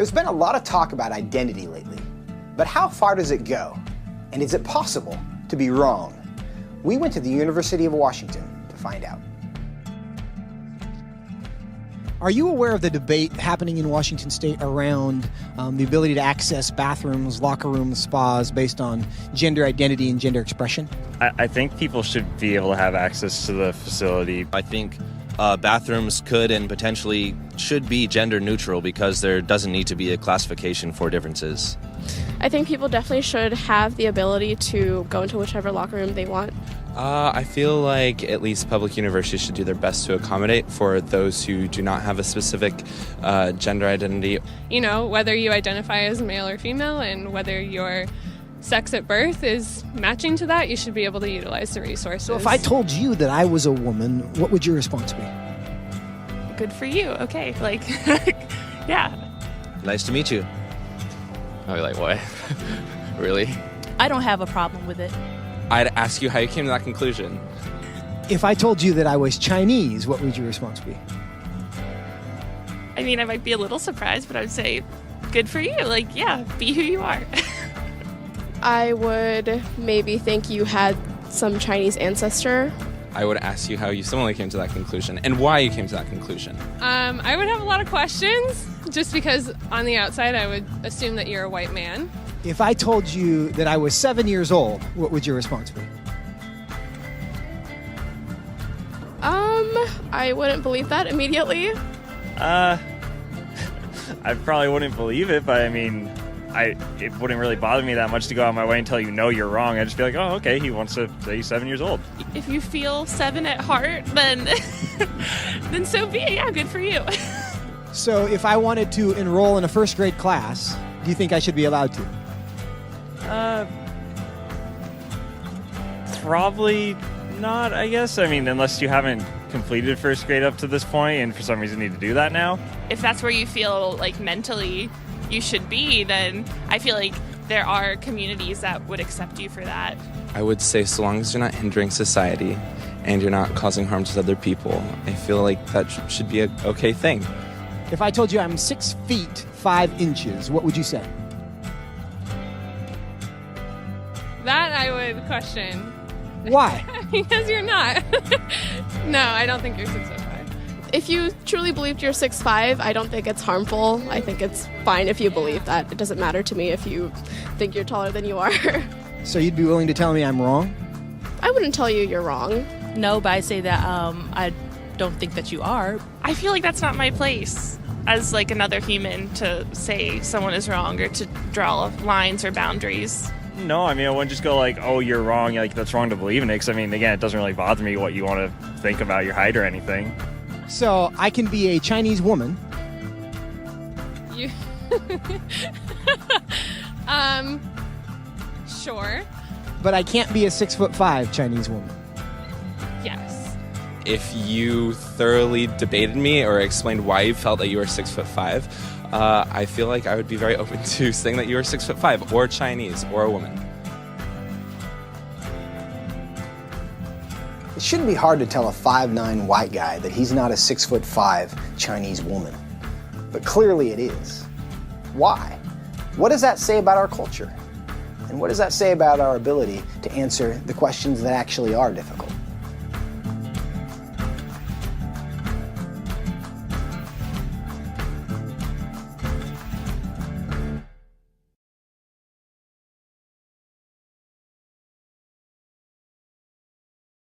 There's been a lot of talk about identity lately, but how far does it go? And is it possible to be wrong? We went to the University of Washington to find out. Are you aware of the debate happening in Washington State around the ability to access bathrooms, locker rooms, spas based on gender identity and gender expression? I think people should be able to have access to the facility. I think bathrooms could and potentially should be gender neutral because there doesn't need to be a classification for differences. I think people definitely should have the ability to go into whichever locker room they want. I feel like at least public universities should do their best to accommodate for those who do not have a specific gender identity. You know, whether you identify as male or female and whether your sex at birth is matching to that, you should be able to utilize the resources. So if I told you that I was a woman, what would your response be? Good for you. Okay. Like, yeah. Nice to meet you. I'd be like, what? Really? I don't have a problem with it. I'd ask you how you came to that conclusion. If I told you that I was Chinese, what would your response be? I mean, I might be a little surprised, but I would say, good for you. Like, yeah, be who you are. I would maybe think you had some Chinese ancestor. I would ask you how you similarly came to that conclusion and why you came to that conclusion. I would have a lot of questions just because on the outside I would assume that you're a white man. If I told you that I was 7 years old, what would your response be? I wouldn't believe that immediately. I probably wouldn't believe it, but I mean, it wouldn't really bother me that much to go out my way and tell you, no, you're wrong. I'd just be like, oh, okay, he wants to say he's 7 years old. If you feel 7 at heart, then then so be it. Yeah, good for you. So if I wanted to enroll in a first grade class, do you think I should be allowed to? Probably not, I guess. I mean, unless you haven't completed first grade up to this point and for some reason need to do that now. If that's where you feel like mentally you should be, then I feel like there are communities that would accept you for that. I would say so long as you're not hindering society and you're not causing harm to other people, I feel like that should be an okay thing. If I told you I'm 6 feet 5 inches, what would you say? That I would question. Why? Because you're not. No, I don't think you're 6'5". If you truly believed you're 6'5", I don't think it's harmful. I think it's fine if you believe that. It doesn't matter to me if you think you're taller than you are. So you'd be willing to tell me I'm wrong? I wouldn't tell you you're wrong. No, but I say that I don't think that you are. I feel like that's not my place as like another human to say someone is wrong or to draw lines or boundaries. No, I mean, I wouldn't just go like, oh, you're wrong, like that's wrong to believe in it. Because I mean, again, it doesn't really bother me what you want to think about your height or anything. So I can be a Chinese woman. You sure. But I can't be a 6'5" Chinese woman. Yes. If you thoroughly debated me or explained why you felt that you were 6'5", I feel like I would be very open to saying that you were 6'5", or Chinese, or a woman. It shouldn't be hard to tell a 5'9" white guy that he's not a 6'5" Chinese woman. But clearly it is. Why? What does that say about our culture? And what does that say about our ability to answer the questions that actually are difficult?